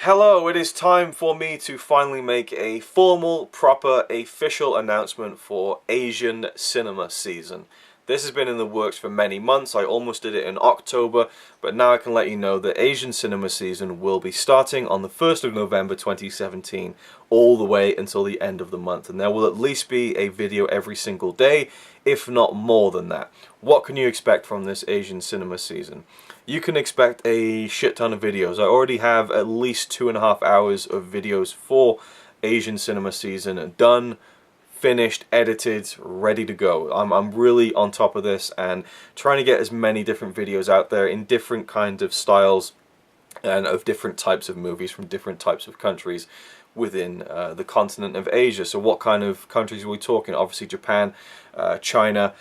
Hello, it is time for me to finally make a formal, proper, official announcement for Asian cinema season. This has been in the works for many months. I almost did it in October, but now I can let you know that Asian cinema season will be starting on the 1st of November 2017 all the way until the end of the month. And there will at least be a video every single day, if not more than that. What can you expect from this Asian cinema season? You can expect a shit ton of videos. I already have at least 2.5 hours of videos for Asian cinema season done, finished, edited, ready to go. I'm really on top of this and trying to get as many different videos out there in different kinds of styles and of different types of movies from different types of countries within the continent of Asia. So what kind of countries are we talking? Obviously Japan, China,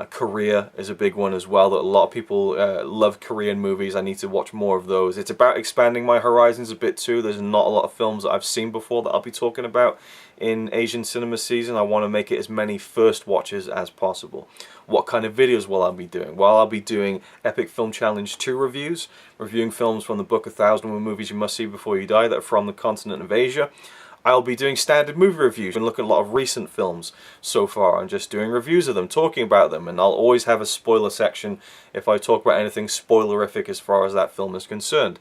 Korea is a big one as well, that a lot of people love Korean movies. I need to watch more of those. It's about expanding my horizons a bit too. There's not a lot of films that I've seen before that I'll be talking about in Asian cinema season. I want to make it as many first watches as possible. What kind of videos will I be doing? Well, I'll be doing Epic Film Challenge 2 reviews, reviewing films from the book 1,001 Movies You Must See Before You Die that are from the continent of Asia. I'll be doing standard movie reviews and looking at a lot of recent films so far and just doing reviews of them, talking about them, and I'll always have a spoiler section if I talk about anything spoilerific as far as that film is concerned.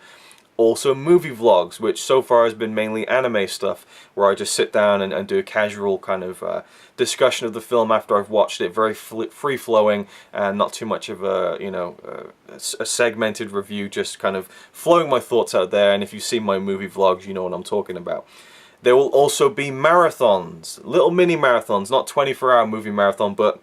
Also movie vlogs, which so far has been mainly anime stuff, where I just sit down and do a casual kind of discussion of the film after I've watched it, very free-flowing and not too much of a, a segmented review, just kind of flowing my thoughts out there. And if you see my movie vlogs, you know what I'm talking about. There will also be marathons, little mini marathons, not 24-hour movie marathon, but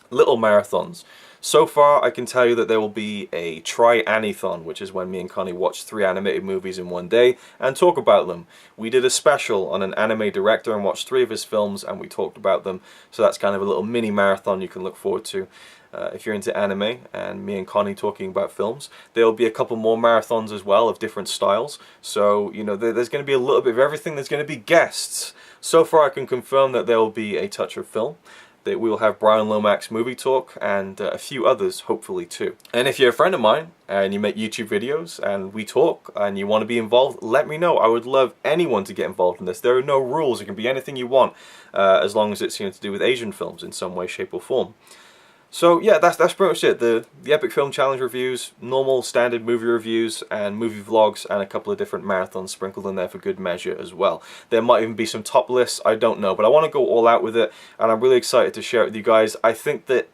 little marathons. So far, I can tell you that there will be a try-anython, which is when me and Connie watch 3 animated movies in one day and talk about them. We did a special on an anime director and watched 3 of his films and we talked about them. So that's kind of a little mini marathon you can look forward to. If you're into anime and me and Connie talking about films. There will be a couple more marathons as well of different styles. So, there's going to be a little bit of everything. There's going to be guests. So far I can confirm that there will be a touch of film. That we will have Brian Lomax movie talk and a few others hopefully too. And if you're a friend of mine and you make YouTube videos and we talk and you want to be involved, let me know. I would love anyone to get involved in this. There are no rules. It can be anything you want as long as it's to do with Asian films in some way, shape or form. So yeah, that's pretty much it. The Epic Film Challenge reviews, normal standard movie reviews and movie vlogs, and a couple of different marathons sprinkled in there for good measure as well. There might even be some top lists, I don't know, but I want to go all out with it and I'm really excited to share it with you guys. I think that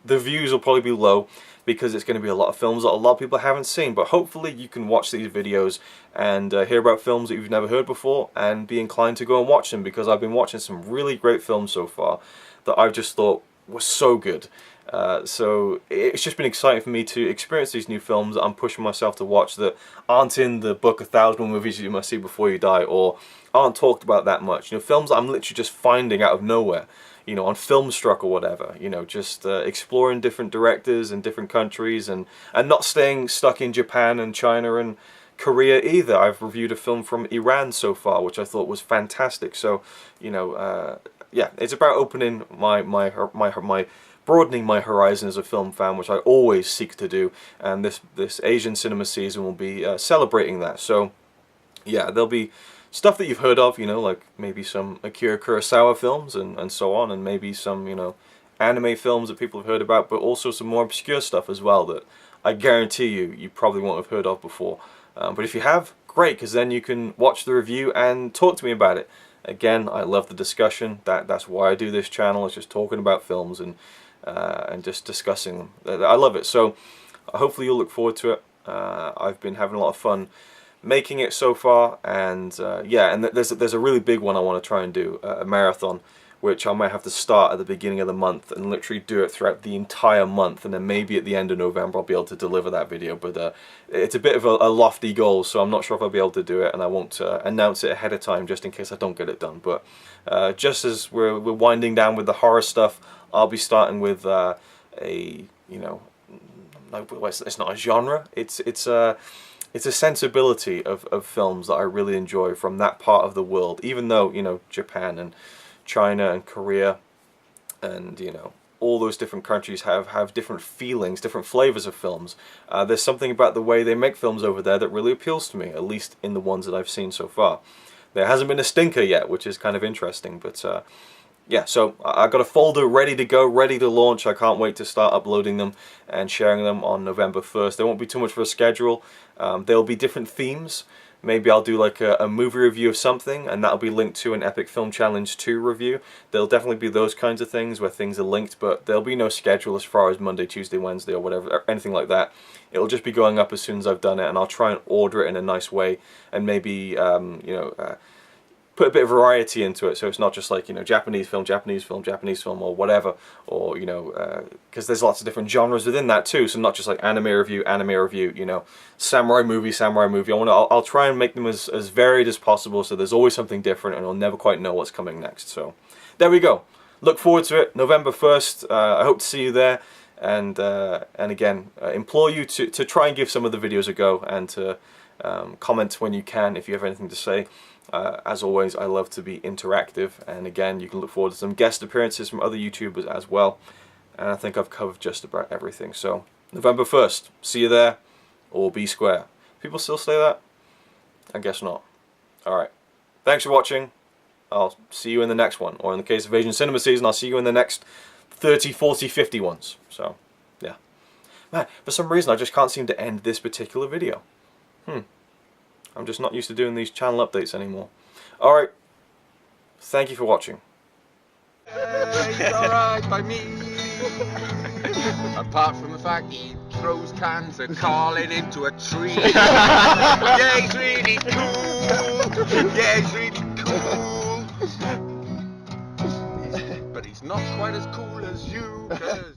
the views will probably be low because it's going to be a lot of films that a lot of people haven't seen, but hopefully you can watch these videos and hear about films that you've never heard before and be inclined to go and watch them, because I've been watching some really great films so far that I've just thought were so good. So it's just been exciting for me to experience these new films that I'm pushing myself to watch that aren't in the book 1,001 Movies You Must See Before You Die, or aren't talked about that much. Films that I'm literally just finding out of nowhere, on Filmstruck or whatever. Just exploring different directors and different countries and not staying stuck in Japan and China and Korea either. I've reviewed a film from Iran so far, which I thought was fantastic. So, yeah, it's about opening broadening my horizon as a film fan, which I always seek to do, and this Asian cinema season will be celebrating that. So yeah, there'll be stuff that you've heard of, like maybe some Akira Kurosawa films and so on, and maybe some anime films that people have heard about, but also some more obscure stuff as well that I guarantee you probably won't have heard of before. But if you have, great, because then you can watch the review and talk to me about it. Again, I love the discussion. That's why I do this channel. It's just talking about films and just discussing them. I love it. So hopefully you'll look forward to it. I've been having a lot of fun making it so far, and yeah, and there's a really big one I want to try and do, a marathon, which I might have to start at the beginning of the month and literally do it throughout the entire month, and then maybe at the end of November I'll be able to deliver that video. But it's a bit of a lofty goal, so I'm not sure if I'll be able to do it, and I won't announce it ahead of time just in case I don't get it done. But just as we're winding down with the horror stuff, I'll be starting with it's not a genre. It's a sensibility of films that I really enjoy from that part of the world. Even though Japan and China and Korea and all those different countries have different feelings, different flavors of films. There's something about the way they make films over there that really appeals to me, at least in the ones that I've seen so far. There hasn't been a stinker yet, which is kind of interesting, but yeah, so I've got a folder ready to go, ready to launch. I can't wait to start uploading them and sharing them on November 1st. There won't be too much for a schedule. There'll be different themes. Maybe I'll do like a movie review of something, and that'll be linked to an Epic Film Challenge 2 review. There'll definitely be those kinds of things where things are linked, but there'll be no schedule as far as Monday, Tuesday, Wednesday, or whatever, or anything like that. It'll just be going up as soon as I've done it, and I'll try and order it in a nice way, and maybe, put a bit of variety into it, so it's not just like, Japanese film, or whatever, or, because there's lots of different genres within that too, so not just like anime review, samurai movie. I'll try and make them as varied as possible, so there's always something different, and I'll never quite know what's coming next. So, there we go. Look forward to it, November 1st, I hope to see you there, and again, implore you to try and give some of the videos a go, and to comment when you can, if you have anything to say. As always, I love to be interactive, and again, you can look forward to some guest appearances from other YouTubers as well, and I think I've covered just about everything. So, November 1st, see you there, or be square. People still say that? I guess not. Alright, thanks for watching. I'll see you in the next one, or in the case of Asian Cinema Season, I'll see you in the next 30, 40, 50 ones. So, yeah. Man, for some reason I just can't seem to end this particular video. I'm just not used to doing these channel updates anymore. Alright, thank you for watching. It's alright by me. Apart from the fact he throws cans of Carlin into a tree. Yeah, he's really cool. Yeah, he's really cool. But he's not quite as cool as you, 'cause